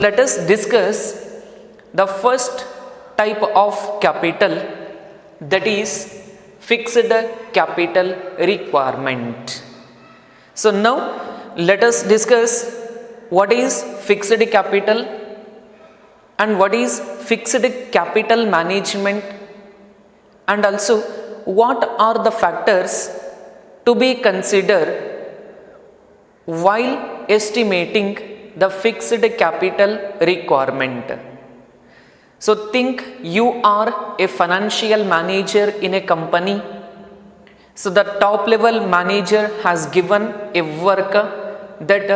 Let us discuss the first type of capital, that is fixed capital requirement. So now let us discuss what is fixed capital and what is fixed capital management, and also what are the factors to be considered while estimating the fixed capital requirement. So think you are a financial manager in a company. So the top level manager has given a work that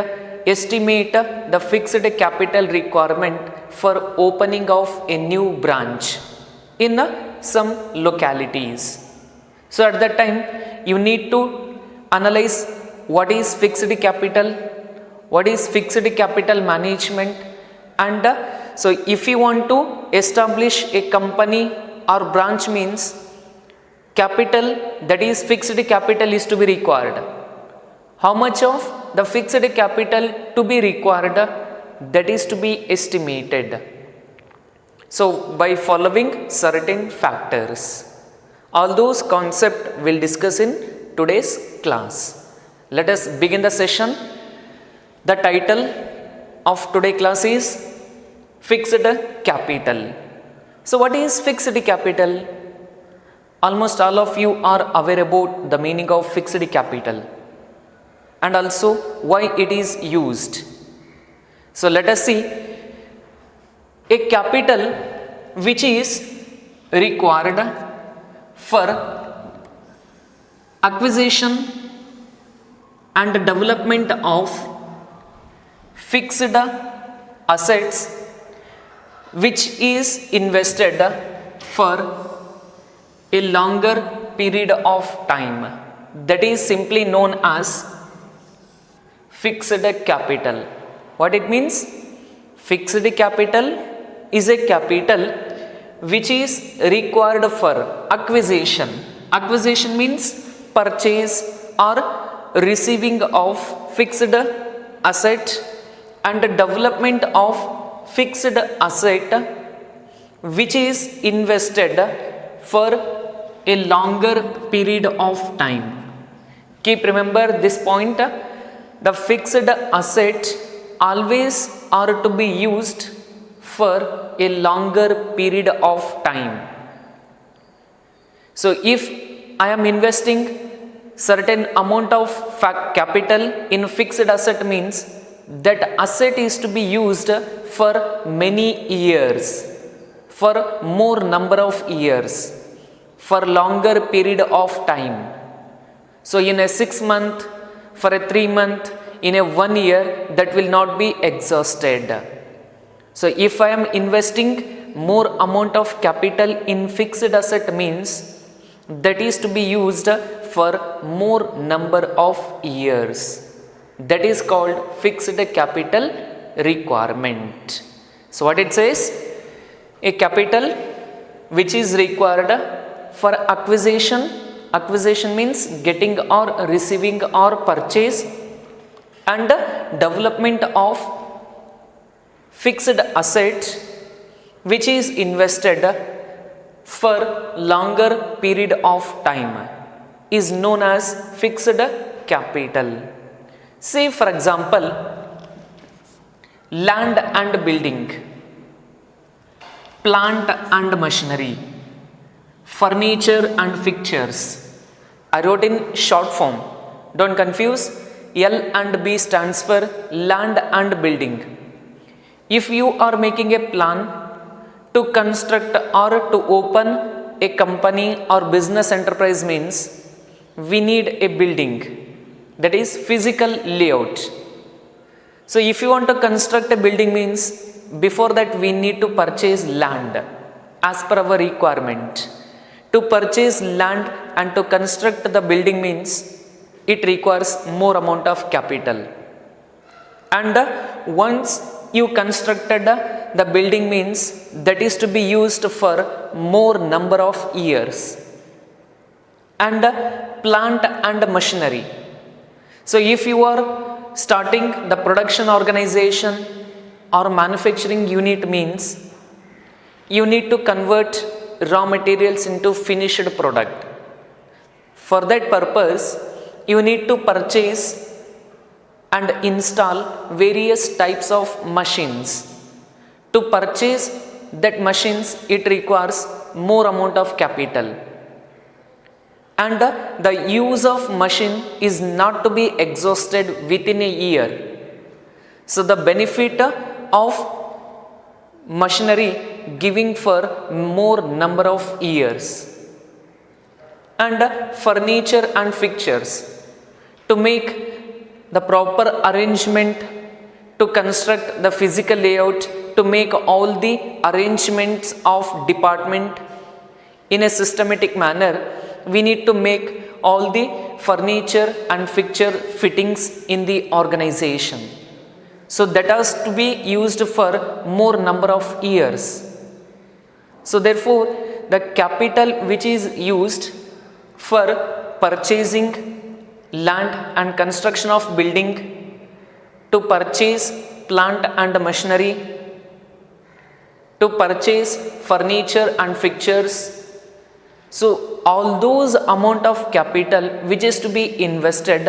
estimate the fixed capital requirement for opening of a new branch in some localities. So at that time you need to analyze what is fixed capital, what is fixed capital management, and so if you want to establish a company or branch means capital, that is fixed capital, is to be required. How much of the fixed capital to be required, that is to be estimated. So by following certain factors, all those concepts we'll discuss in today's class. Let us begin the session. The title of today's class is fixed capital. So what is fixed capital? Almost all of you are aware about the meaning of fixed capital and also why it is used. So let us see. A capital which is required for acquisition and development of fixed assets which is invested for a longer period of time, that is simply known as fixed capital. What it means? Fixed capital is a capital which is required for acquisition. Acquisition means purchase or receiving of fixed asset and development of fixed asset which is invested for a longer period of time. Keep remember this point. The fixed asset always are to be used for a longer period of time. So if I am investing certain amount of capital in fixed asset means that asset is to be used for many years, for more number of years, for longer period of time. So in a 6 month, for a 3 month, in a 1 year, that will not be exhausted. So if I am investing more amount of capital in fixed asset means that is to be used for more number of years. That is called fixed capital requirement. So what it says? A capital which is required for acquisition. Acquisition means getting or receiving or purchase, and development of fixed asset which is invested for longer period of time is known as fixed capital. Say for example, land and building, plant and machinery, furniture and fixtures. I wrote in short form, don't confuse. L and B stands for land and building. If you are making a plan to construct or to open a company or business enterprise means we need a building, that is physical layout. So if you want to construct a building means before that we need to purchase land as per our requirement. To purchase land and to construct the building means it requires more amount of capital. And once you constructed the building means that is to be used for more number of years. And plant and machinery. So if you are starting the production organization or manufacturing unit means you need to convert raw materials into finished product. For that purpose, you need to purchase and install various types of machines. To purchase that machines, it requires more amount of capital. And the use of machine is not to be exhausted within a year. So the benefit of machinery giving for more number of years. And furniture and fixtures, to make the proper arrangement, to construct the physical layout, to make all the arrangements of department in a systematic manner, we need to make all the furniture and fixture fittings in the organization. So that has to be used for more number of years. So therefore, the capital which is used for purchasing land and construction of building, to purchase plant and machinery, to purchase furniture and fixtures. So all those amount of capital which is to be invested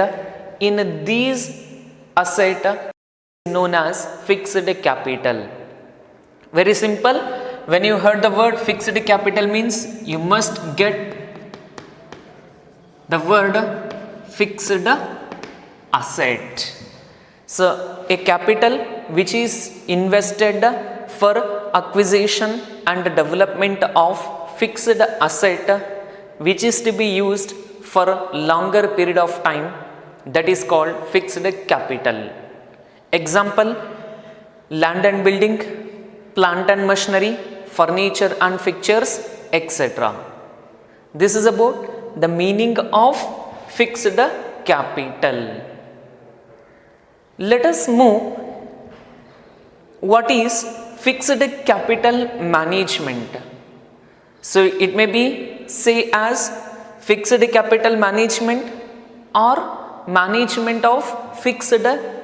in these asset known as fixed capital. Very simple. When you heard the word fixed capital means you must get the word fixed asset. So a capital which is invested for acquisition and development of fixed asset which is to be used for a longer period of time, that is called fixed capital. Example: land and building, plant and machinery, furniture and fixtures, etc. This is about the meaning of fixed capital. Let us move. What is fixed capital management? So it may be say as fixed capital management or management of fixed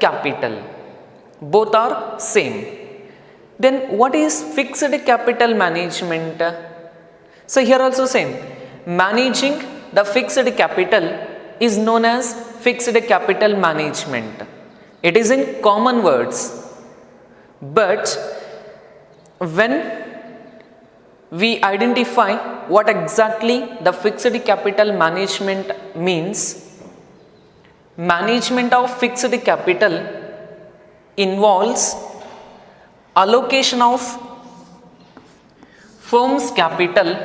capital. Both are same. Then what is fixed capital management? So here also same. Managing the fixed capital is known as fixed capital management. It is in common words. But when we identify what exactly the fixed capital management means, management of fixed capital involves allocation of firm's capital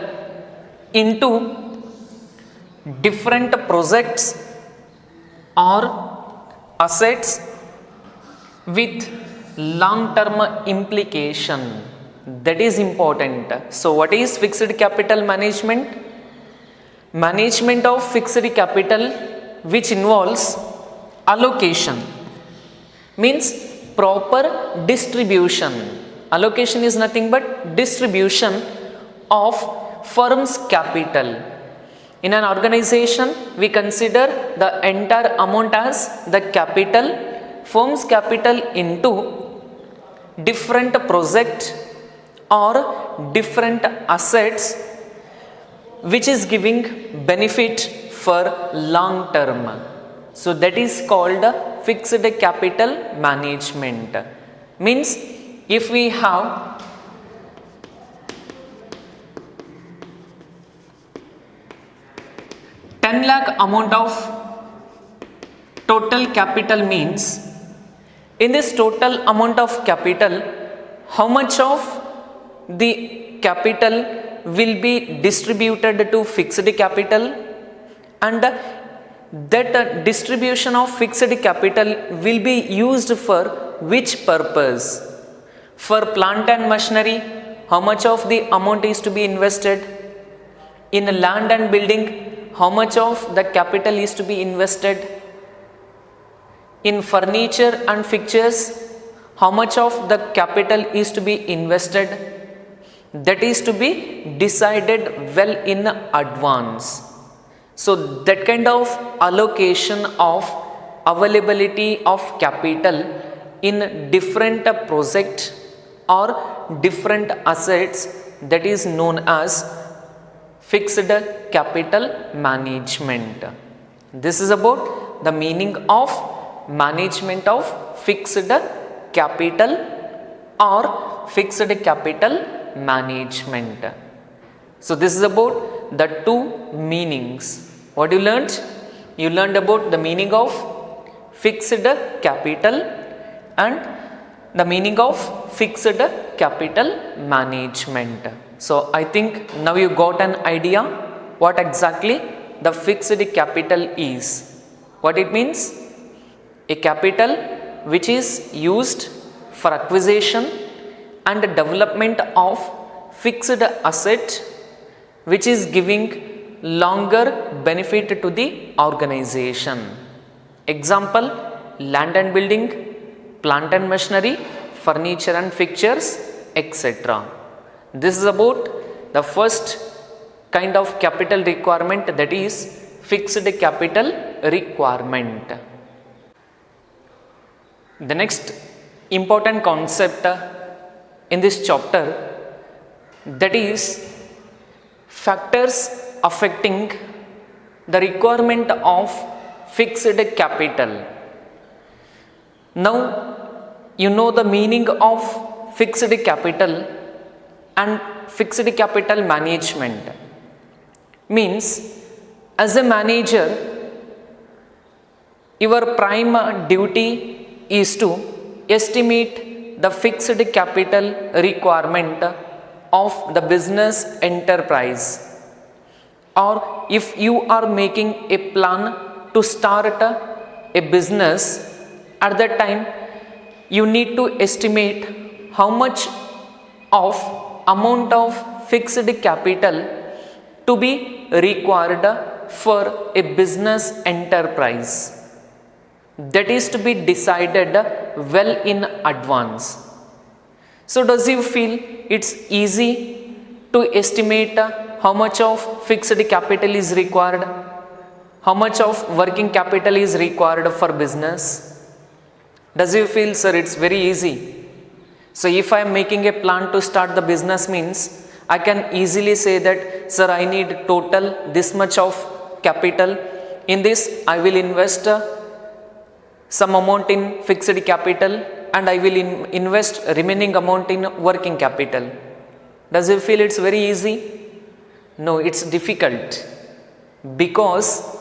into different projects or assets with long-term implication. That is important. So what is fixed capital management? Management of fixed capital which involves allocation, means proper distribution. Allocation is nothing but distribution of firm's capital. In an organization, we consider the entire amount as the capital, firm's capital into different project or different assets which is giving benefit for long term. So that is called fixed capital management. Means if we have ₹10 lakh amount of total capital, means in this total amount of capital, how much of the capital will be distributed to fixed capital, and that distribution of fixed capital will be used for which purpose? For plant and machinery, how much of the amount is to be invested? In land and building, how much of the capital is to be invested? In furniture and fixtures, how much of the capital is to be invested? That is to be decided well in advance. So that kind of allocation of availability of capital in different project or different assets, that is known as fixed capital management. This is about the meaning of management of fixed capital or fixed capital management. So this is about the two meanings. What you learned? You learned about the meaning of fixed capital and the meaning of fixed capital management. So I think now you got an idea what exactly the fixed capital is. What it means? A capital which is used for acquisition and development of fixed asset which is giving longer benefit to the organization. Example, land and building, plant and machinery, furniture and fixtures, etc. This is about the first kind of capital requirement, that is fixed capital requirement. The next important concept in this chapter, that is factors affecting the requirement of fixed capital. Now you know the meaning of fixed capital and fixed capital management. Means as a manager, your prime duty is to estimate the fixed capital requirement of the business enterprise, or if you are making a plan to start a business, at that time you need to estimate how much of amount of fixed capital to be required for a business enterprise. That is to be decided well in advance. So does you feel it's easy to estimate how much of fixed capital is required? How much of working capital is required for business? Does you feel, sir, it's very easy? So if I am making a plan to start the business, means I can easily say that, sir, I need total this much of capital. In this I will invest some amount in fixed capital and I will invest remaining amount in working capital. Does you feel it's very easy? No, it's difficult, because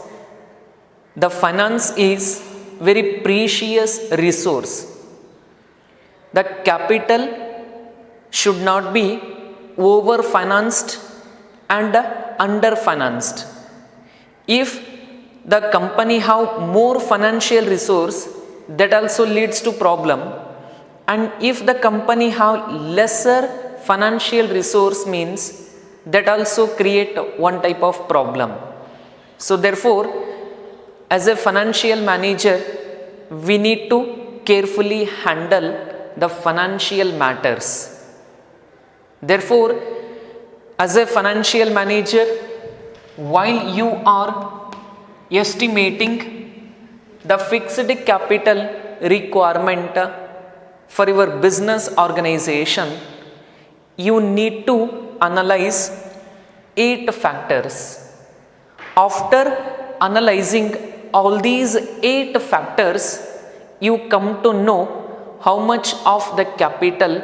the finance is very precious resource. The capital should not be over financed and under financed. If the company have more financial resource, that also leads to problem, and if the company have lesser financial resource, means that also create one type of problem. So therefore, as a financial manager, we need to carefully handle the financial matters. Therefore, as a financial manager, while you are estimating the fixed capital requirement for your business organization, you need to analyze 8 factors. After analyzing all these 8 factors, you come to know how much of the capital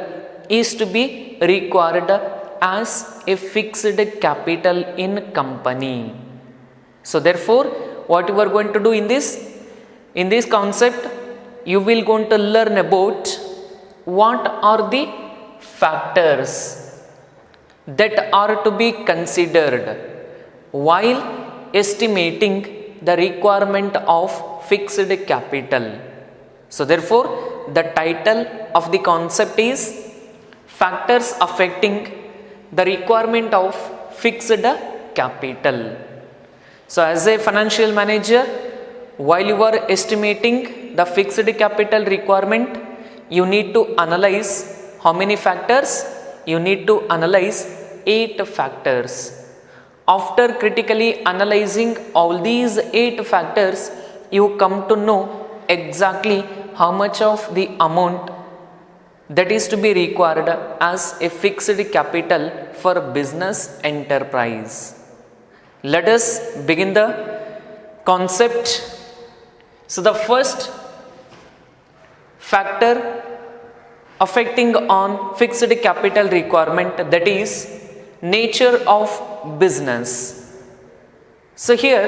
is to be required as a fixed capital in company. So therefore, what you are going to do in this concept, you will going to learn about what are the factors that are to be considered while estimating the requirement of fixed capital. So therefore, the title of the concept is factors affecting the requirement of fixed capital. So as a financial manager, while you are estimating the fixed capital requirement, you need to analyze how many factors? You need to analyze 8 factors. After critically analyzing all these 8 factors, you come to know exactly how much of the amount that is to be required as a fixed capital for business enterprise. Let us begin the concept. So the first factor affecting on fixed capital requirement, that is nature of business. So here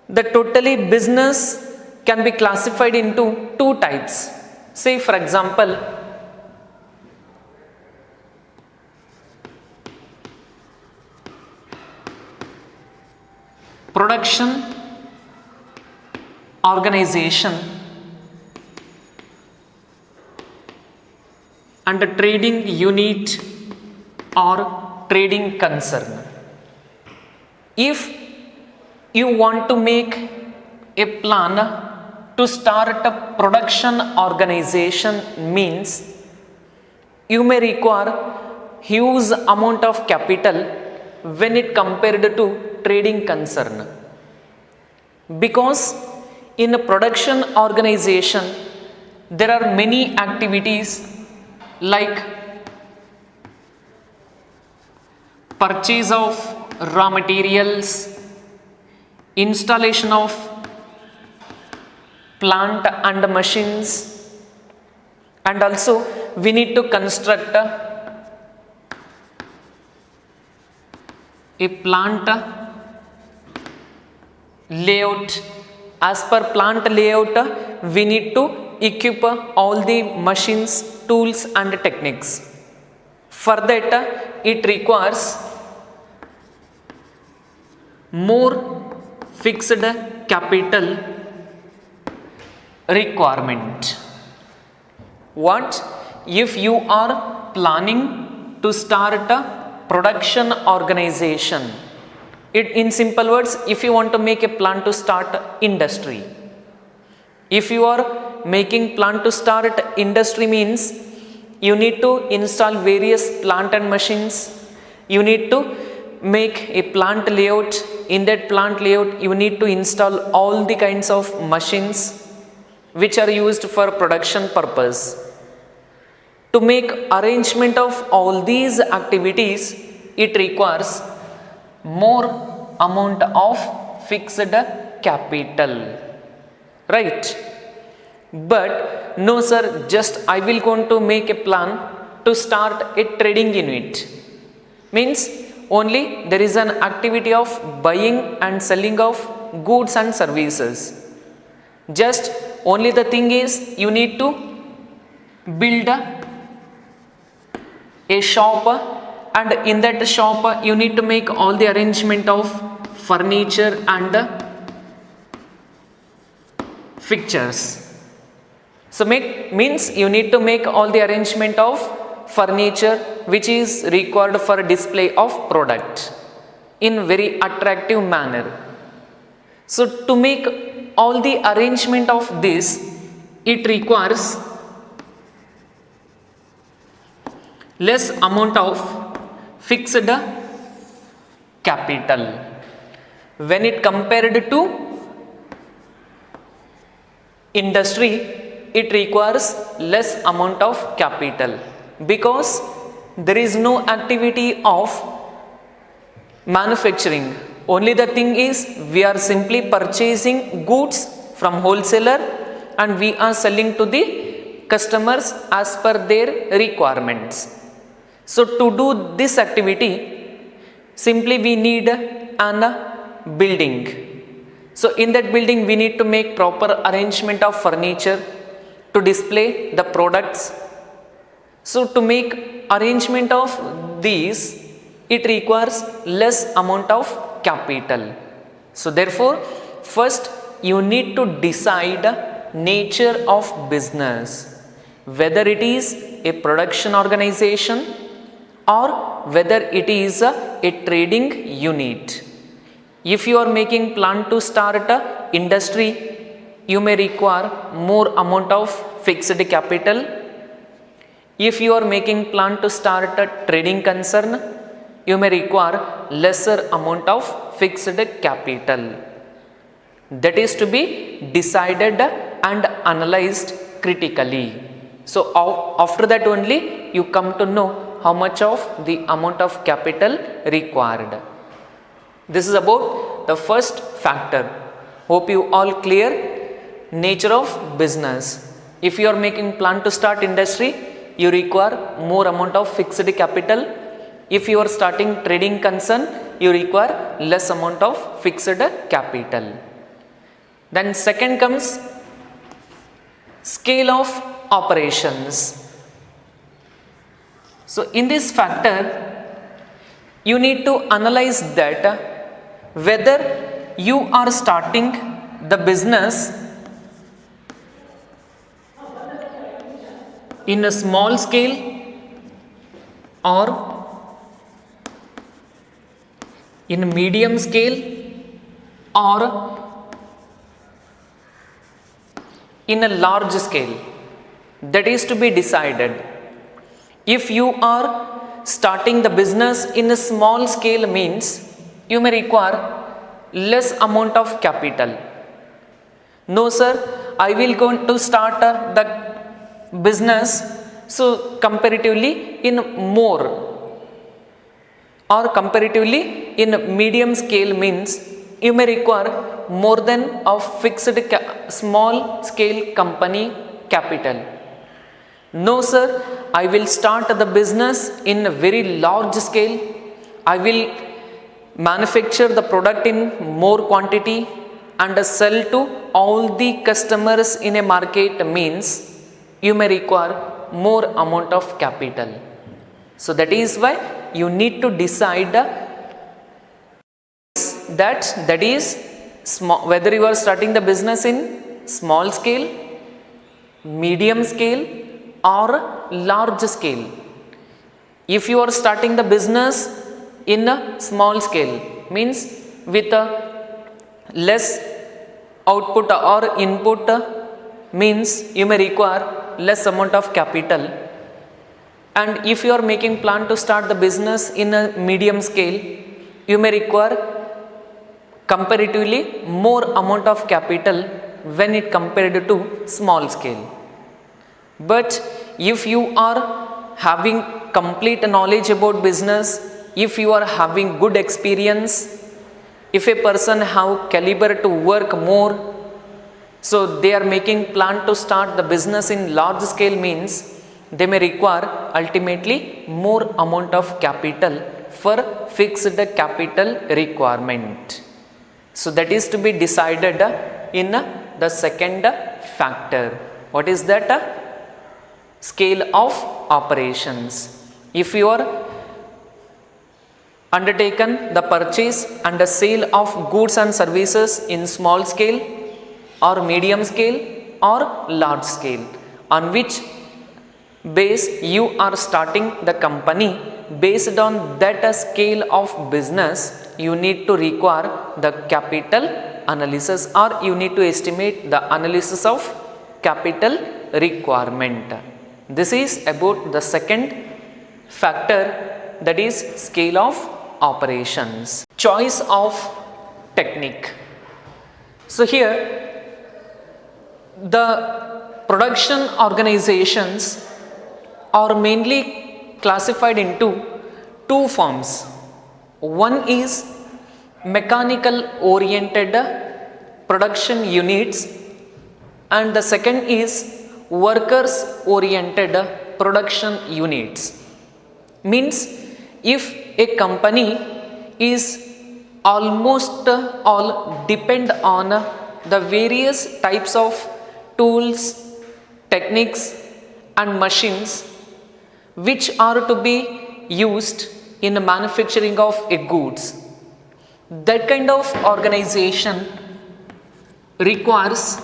the totally business can be classified into two types. Say for example, production organization and a trading unit or trading concern. If you want to make a plan to start a production organization, means you may require huge amount of capital when it compared to trading concern, because in a production organization there are many activities like purchase of raw materials, installation of plant and machines, and also we need to construct a plant layout. As per plant layout, we need to equip all the machines, tools and techniques. For that it requires more fixed capital requirement. What if you are planning to start a production organization? In simple words, if you want to make a plan to start industry, if you are making plan to start industry, means you need to install various plant and machines, you need to make a plant layout. In that plant layout you need to install all the kinds of machines which are used for production purpose. To make arrangement of all these activities, it requires more amount of fixed capital, right? But no sir, just I will going to make a plan to start a trading unit, means only there is an activity of buying and selling of goods and services. Just only the thing is you need to build a shop, and in that shop you need to make all the arrangement of furniture and fixtures. So means you need to make all the arrangement of furniture which is required for display of product in very attractive manner. So to make all the arrangement of this, it requires less amount of fixed capital when it compared to industry. It requires less amount of capital because there is no activity of manufacturing. Only the thing is we are simply purchasing goods from wholesaler and we are selling to the customers as per their requirements. So to do this activity, simply we need an building. So in that building we need to make proper arrangement of furniture to display the products. So to make arrangement of these, it requires less amount of capital. So therefore, first you need to decide nature of business, whether it is a production organization or whether it is a trading unit. If you are making plan to start a industry, you may require more amount of fixed capital. If you are making plan to start a trading concern, you may require lesser amount of fixed capital. That is to be decided and analyzed critically. So after that only you come to know how much of the amount of capital required. This is about the first factor. Hope you all clear. Nature of business. If you are making plan to start industry, you require more amount of fixed capital. If you are starting trading concern, you require less amount of fixed capital. Then second comes scale of operations. So in this factor, you need to analyze that whether you are starting the business in a small scale or in medium scale or in a large scale. That is to be decided. If you are starting the business in a small scale means you may require less amount of capital. No sir, I will going to start the business so comparatively in more or comparatively in medium scale means you may require more than a fixed small scale company capital. No sir, I will start the business in a very large scale. I will manufacture the product in more quantity and sell to all the customers in a market means you may require more amount of capital. So that is why you need to decide that is small, whether you are starting the business in small scale, medium scale or large scale. If you are starting the business in a small scale means with a less output or input means you may require less amount of capital. And if you are making plan to start the business in a medium scale, you may require comparatively more amount of capital when it compared to small scale. But if you are having complete knowledge about business, if you are having good experience, if a person have caliber to work more, so they are making plan to start the business in large scale means they may require ultimately more amount of capital for fixed capital requirement. So that is to be decided in the second factor. What is that? Scale of operations. If you are undertaken the purchase and the sale of goods and services in small scale or medium scale or large scale, on which base you are starting the company, based on that scale of business you need to require the capital analysis or you need to estimate the analysis of capital requirement. This is about the second factor, that is scale of operations. Choice of technique. So here the production organizations are mainly classified into two forms. One is mechanical oriented production units and the second is workers oriented production units. Means if a company is almost all depend on the various types of tools, techniques and machines which are to be used in the manufacturing of a goods, that kind of organization requires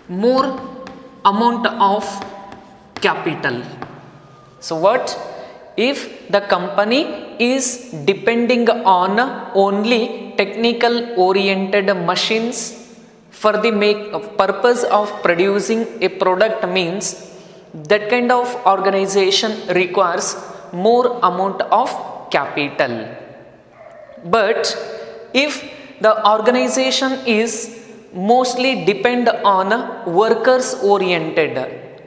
more amount of capital. So what if the company is depending on only technical oriented machines for the purpose of producing a product means that kind of organization requires more amount of capital. But if the organization is mostly depend on workers oriented.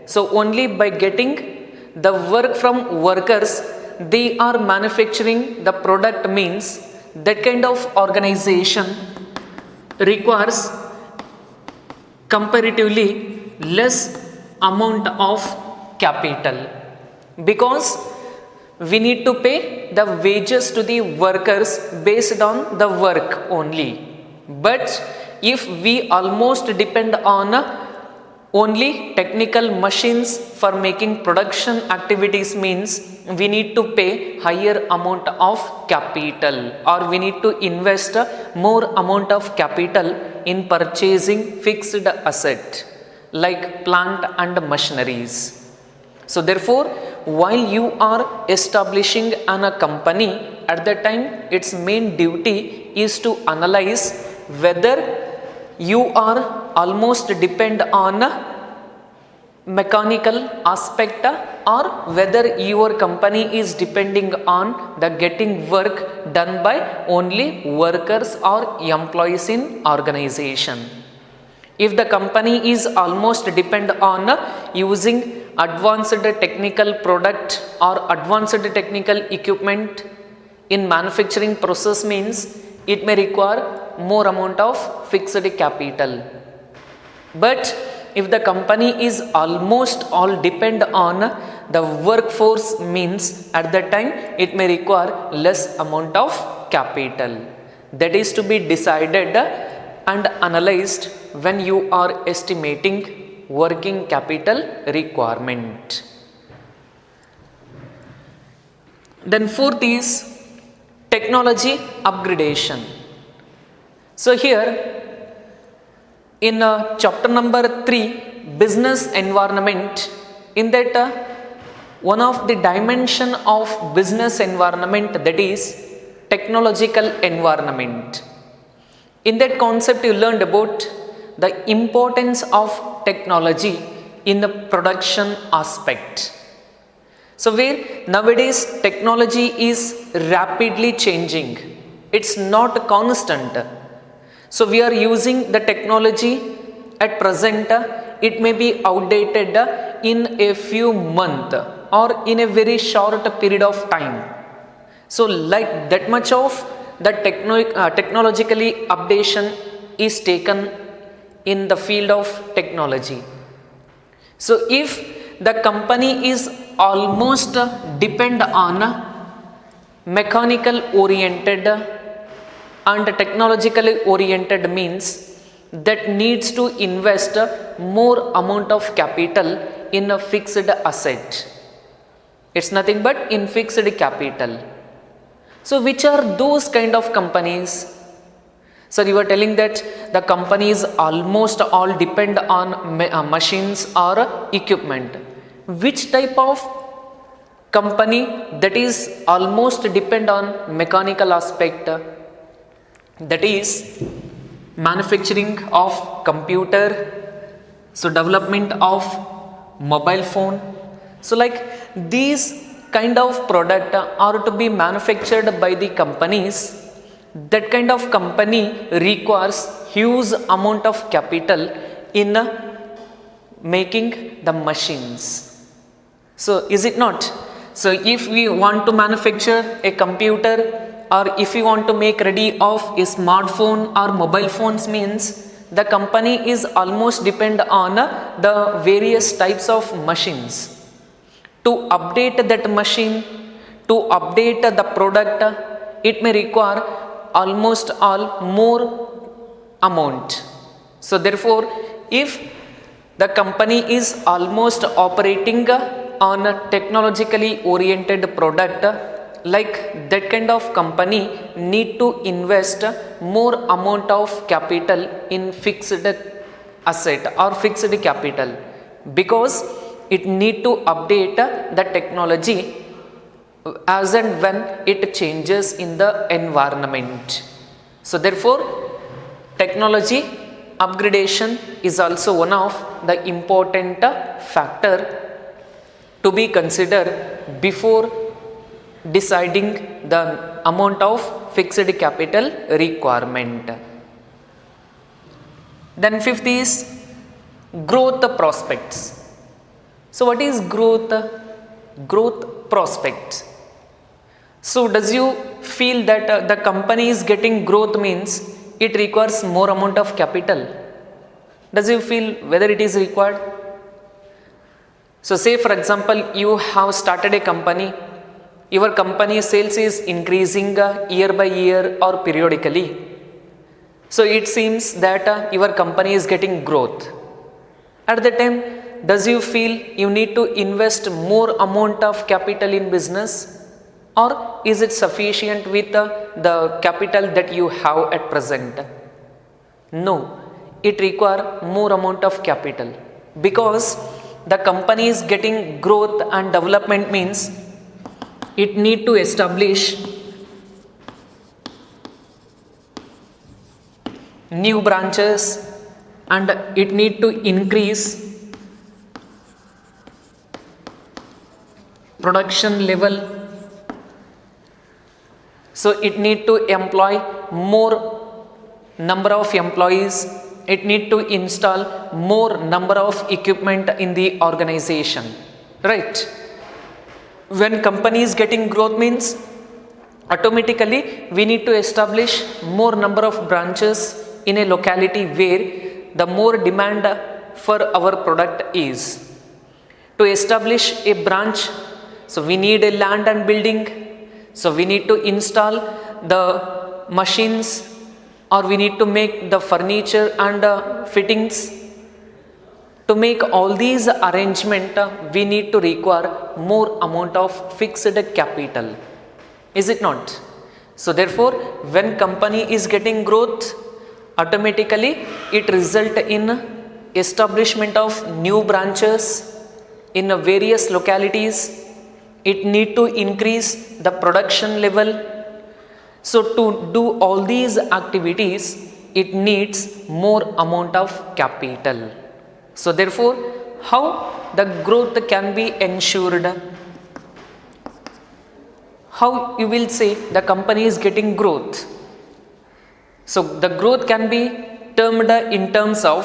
So only by getting the work from workers they are manufacturing the product, means that kind of organization requires comparatively less amount of capital, because we need to pay the wages to the workers based on the work only. But if we almost depend on only technical machines for making production activities, means we need to pay higher amount of capital, or we need to invest more amount of capital in purchasing fixed asset like plant and machineries. So therefore, while you are establishing a company, at that time its main duty is to analyze whether you are almost depend on mechanical aspect, or whether your company is depending on the getting work done by only workers or employees in organization. If the company is almost depend on using advanced technical product or advanced technical equipment in manufacturing process, means it may require more amount of fixed capital. But if the company is almost all depend on the workforce, means at that time it may require less amount of capital. That is to be decided and analyzed when you are estimating working capital requirement. Then fourth is technology upgradation. So here in chapter number 3, business environment, in that one of the dimension of business environment, that is technological environment. In that concept you learned about the importance of technology in the production aspect. So where nowadays technology is rapidly changing, it's not constant. So we are using the technology at present, it may be outdated in a few months or in a very short period of time. So like that much of the technologically updation is taken in the field of technology. So if the company is almost depend on mechanical oriented and technologically oriented, means that needs to invest more amount of capital in a fixed asset. It's nothing but in fixed capital. So which are those kind of companies? So you are telling that the companies almost all depend on machines or equipment. Which type of company that is almost depend on mechanical aspect? That is manufacturing of computer, so development of mobile phone. So like these kind of product are to be manufactured by the companies. That kind of company requires huge amount of capital in making the machines. So is it not? So if we want to manufacture a computer, or if you want to make ready of a smartphone or mobile phones, means the company is almost depend on the various types of machines. To update that machine, to update the product, it may require almost all more amount. So therefore, if the company is almost operating on a technologically oriented product, like that kind of company need to invest more amount of capital in fixed asset or fixed capital, because it need to update the technology as and when it changes in the environment. So therefore, technology upgradation is also one of the important factor to be considered before deciding the amount of fixed capital requirement. Then fifth is growth prospects. So what is growth? Growth prospects. So does you feel that the company is getting growth means it requires more amount of capital? Does you feel whether it is required? So say for example you have started a company, your company sales is increasing year by year or periodically. So it seems that your company is getting growth. At the time, does you feel you need to invest more amount of capital in business, or is it sufficient with the capital that you have at present? No, it require more amount of capital, because the company is getting growth and development means it need to establish new branches and it need to increase production level. So it need to employ more number of employees, it need to install more number of equipment in the organization, right? When company is getting growth means automatically we need to establish more number of branches in a locality where the more demand for our product is. To establish a branch, so we need a land and building, so we need to install the machines, or we need to make the furniture and fittings. To make all these arrangement, we need to require more amount of fixed capital, is it not? So therefore when company is getting growth, automatically it result in establishment of new branches in various localities. It need to increase the production level. So to do all these activities, it needs more amount of capital. So therefore, how the growth can be ensured? How you will say the company is getting growth? So the growth can be termed in terms of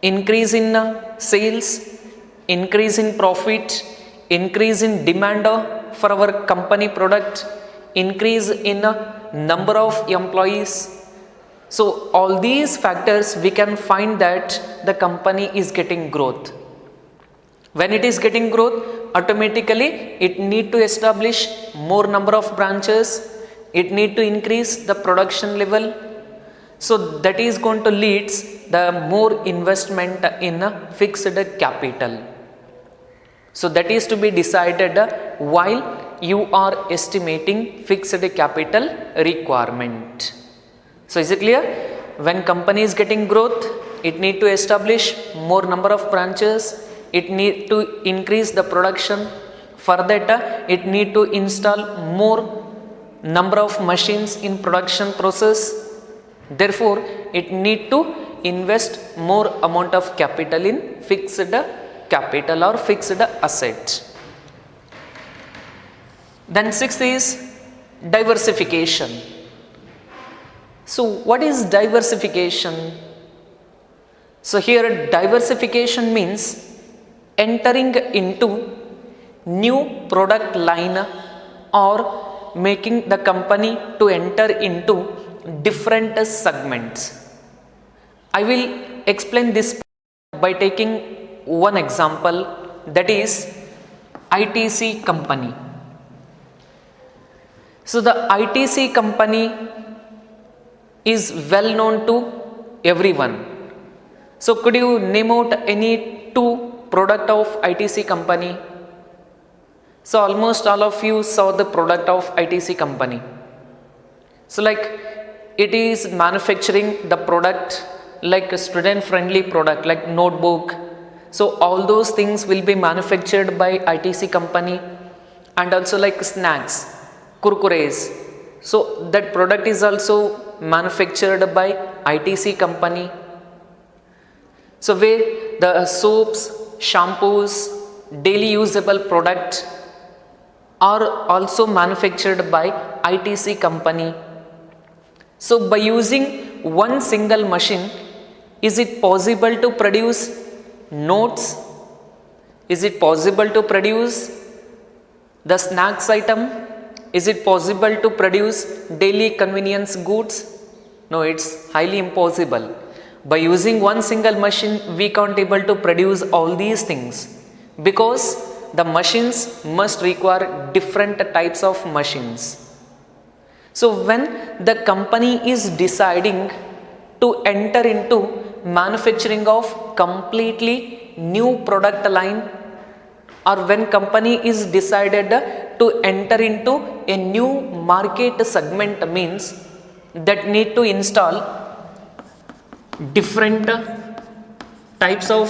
increase in sales, increase in profit, increase in demand for our company product, increase in number of employees. So all these factors we can find that the company is getting growth. When it is getting growth, automatically it need to establish more number of branches, it need to increase the production level. So that is going to lead the more investment in fixed capital. So that is to be decided while you are estimating fixed capital requirement. So is it clear? When company is getting growth, it need to establish more number of branches, it need to increase the production. For that, it need to install more number of machines in production process. Therefore, it need to invest more amount of capital in fixed capital or fixed asset. Then sixth is diversification. So what is diversification? So here diversification means entering into new product line or making the company to enter into different segments. I will explain this by taking one example, that is ITC company. So the ITC company is well known to everyone. So could you name out any two product of ITC company? So almost all of you saw the product of ITC company. So like it is manufacturing the product like a student friendly product like notebook. So all those things will be manufactured by ITC company, and also like snacks, kurkures. So that product is also manufactured by ITC company. So where the soaps, shampoos, daily usable product are also manufactured by ITC company. So by using one single machine, Is it possible to produce notes? Is it possible to produce the snacks item? Is it possible to produce daily convenience goods? No, it's highly impossible. By using one single machine, we can't able to produce all these things, because the machines must require different types of machines. So when the company is deciding to enter into manufacturing of completely new product line, or when company is decided to enter into a new market segment, means that need to install different types of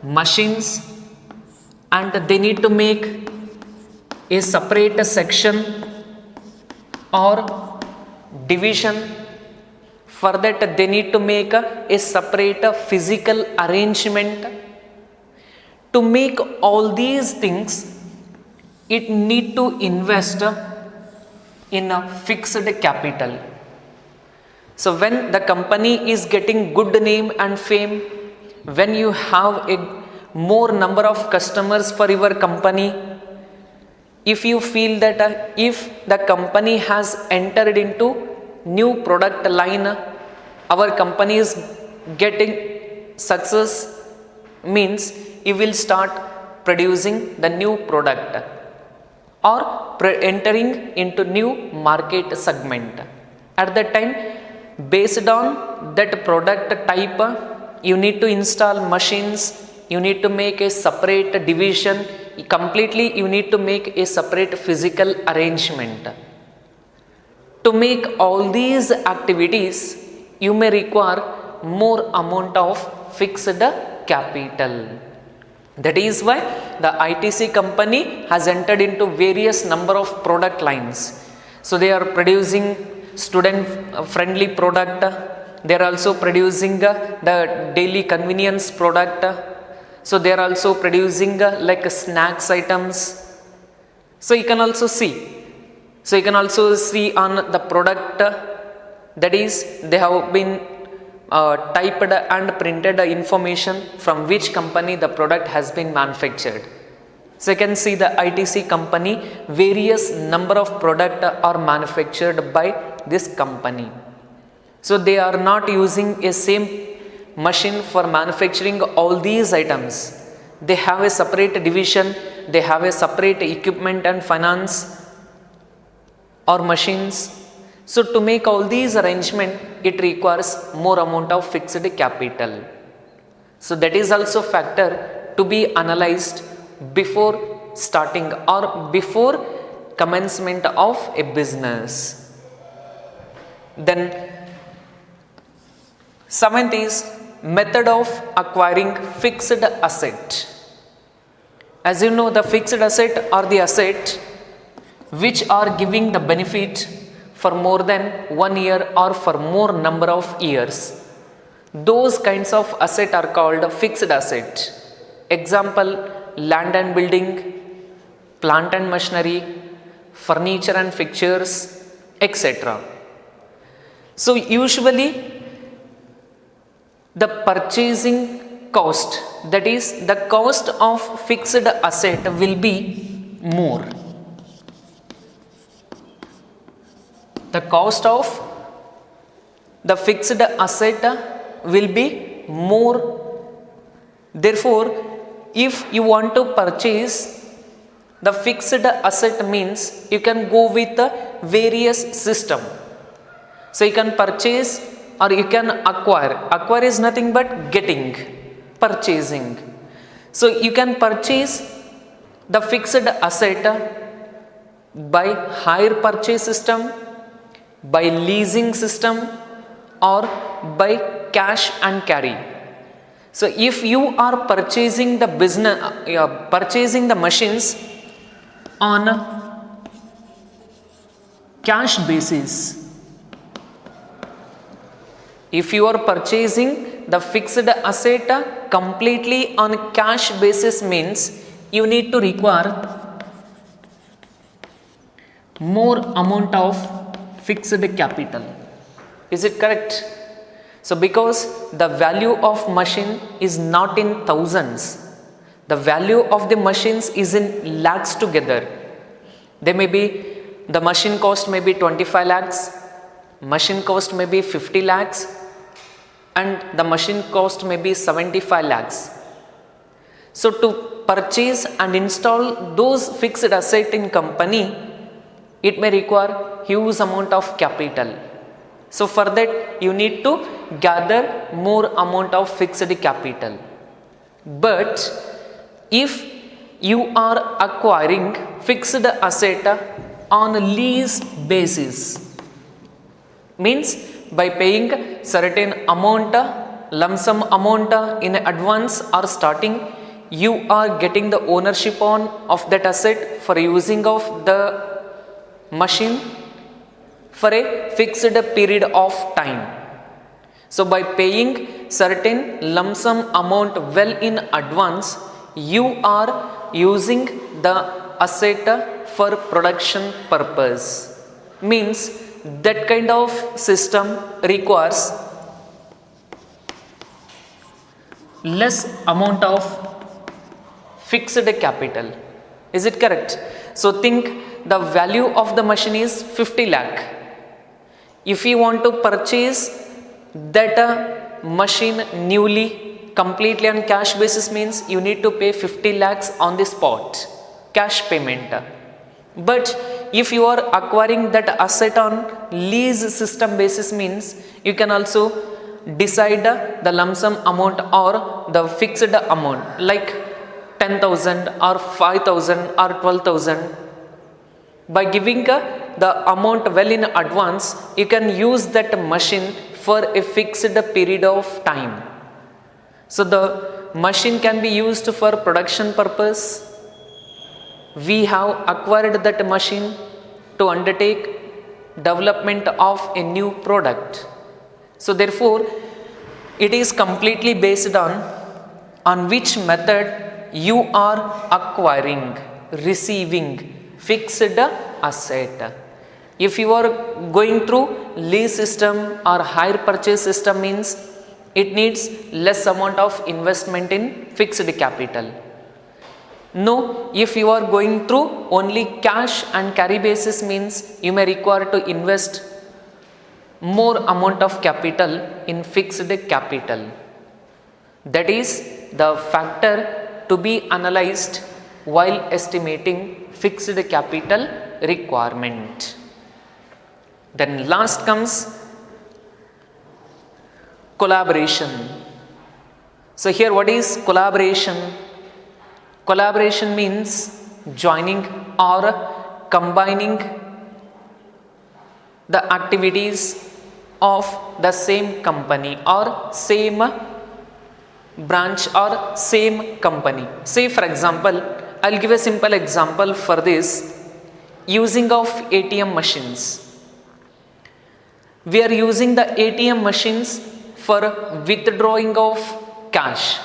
machines, and they need to make a separate section or division. For that they need to make a separate physical arrangement. To make all these things, it need to invest in a fixed capital. So when the company is getting good name and fame, when you have a more number of customers for your company, if you feel that if the company has entered into new product line, our company is getting success, means you will start producing the new product or entering into new market segment. At that time, based on that product type, you need to install machines, you need to make a separate division, completely you need to make a separate physical arrangement. To make all these activities, you may require more amount of fixed capital. That is why the ITC company has entered into various number of product lines. So they are producing student friendly product, they are also producing the daily convenience product, so they are also producing like snacks items. So you can also see, on the product, that is they have been typed and printed information from which company the product has been manufactured. So you can see the ITC company, various number of product are manufactured by this company. So they are not using a same machine for manufacturing all these items. They have a separate division, they have a separate equipment and finance or machines. So to make all these arrangement, it requires more amount of fixed capital. So that is also factor to be analyzed before starting or before commencement of a business. Then seventh is method of acquiring fixed asset. As you know, the fixed asset are the asset which are giving the benefit for more than 1 year or for more number of years. Those kinds of asset are called fixed asset. Example, land and building, plant and machinery, furniture and fixtures, etc. So usually the purchasing cost, that is the cost of fixed asset, will be more. The cost of the fixed asset will be more. Therefore, if you want to purchase the fixed asset, means you can go with the various system. So you can purchase or you can acquire. Acquire is nothing but getting, purchasing. So you can purchase the fixed asset by hire purchase system, by leasing system, or by cash and carry. So if you are purchasing the business, purchasing the machines on cash basis, if you are purchasing the fixed asset completely on cash basis, means you need to require more amount of fixed capital. Is it correct? So because the value of machine is not in thousands, the value of the machines is in lakhs together. They may be, the machine cost may be 25 lakhs, machine cost may be 50 lakhs, and the machine cost may be 75 lakhs. So to purchase and install those fixed asset in company, it may require huge amount of capital. So for that you need to gather more amount of fixed capital. But if you are acquiring fixed asset on lease basis, means by paying certain amount, lump sum amount in advance or starting, you are getting the ownership of that asset for using of the machine for a fixed period of time. So by paying certain lump sum amount well in advance, you are using the asset for production purpose. Means that kind of system requires less amount of fixed capital. Is it correct? So think the value of the machine is 50 lakh. If you want to purchase that machine newly, completely on cash basis, means you need to pay 50 lakhs on the spot, cash payment. But if you are acquiring that asset on lease system basis, means you can also decide the lump sum amount or the fixed amount like 10,000 or 5,000 or 12,000. By giving the amount well in advance, you can use that machine for a fixed period of time. So the machine can be used for production purpose. We have acquired that machine to undertake development of a new product. So therefore it is completely based on which method you are acquiring, receiving fixed asset. If you are going through lease system or hire purchase system, means it needs less amount of investment in fixed capital. No, if you are going through only cash and carry basis, means you may require to invest more amount of capital in fixed capital. That is the factor to be analyzed while estimating fixed capital requirement. Then last comes collaboration. So here, what is collaboration? Collaboration means joining or combining the activities of the same company or same branch or same company. Say for example, I'll give a simple example for this, using of ATM machines. We are using the ATM machines for withdrawing of cash.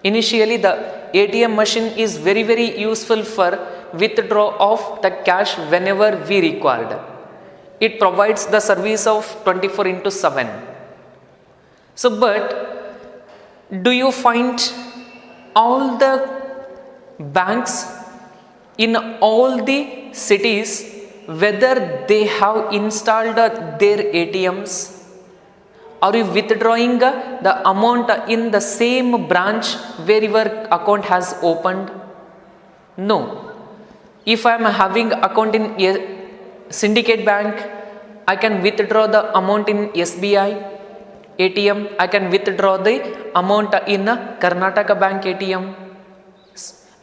Initially the ATM machine is very useful for withdraw of the cash whenever we required. It provides the service of 24/7. So but do you find all the banks in all the cities whether they have installed their ATMs? Are you withdrawing the amount in the same branch where your account has opened? No. If I am having account in a syndicate bank, I can withdraw the amount in SBI ATM. I can withdraw the amount in Karnataka Bank ATM.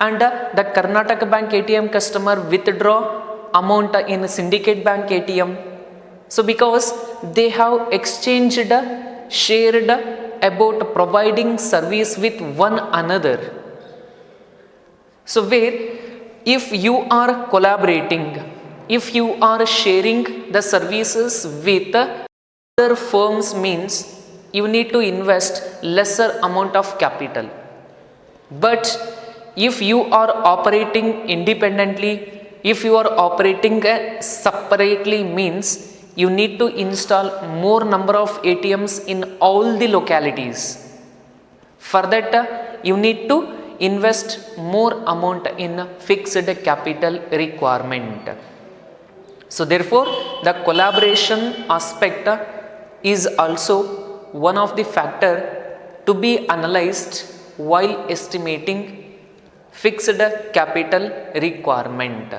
And the Karnataka Bank ATM customer withdraw amount in syndicate bank ATM. So because they have exchanged, shared about providing service with one another. So where if you are collaborating, if you are sharing the services with other firms, means you need to invest lesser amount of capital. But if you are operating independently, if you are operating separately, means you need to install more number of ATMs in all the localities. For that, you need to invest more amount in fixed capital requirement. So therefore, the collaboration aspect is also one of the factor to be analyzed while estimating fixed capital requirement.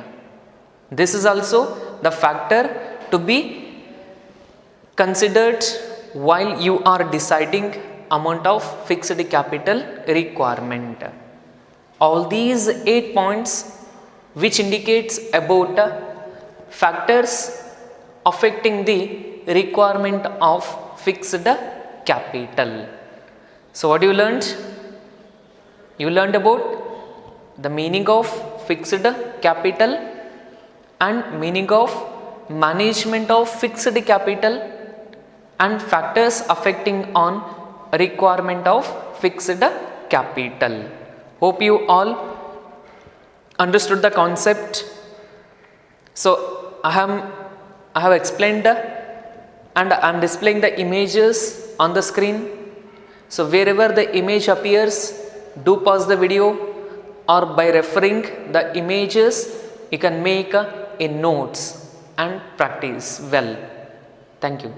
This is also the factor to be considered while you are deciding amount of fixed capital requirement. All these 8 points which indicates about factors affecting the requirement of fixed capital. So what you learned? You learned about the meaning of fixed capital and meaning of management of fixed capital and factors affecting on requirement of fixed capital. Hope you all understood the concept. So I have explained and I am displaying the images on the screen. So wherever the image appears, do pause the video, or by referring the images you can make a notes and practice well. Thank you.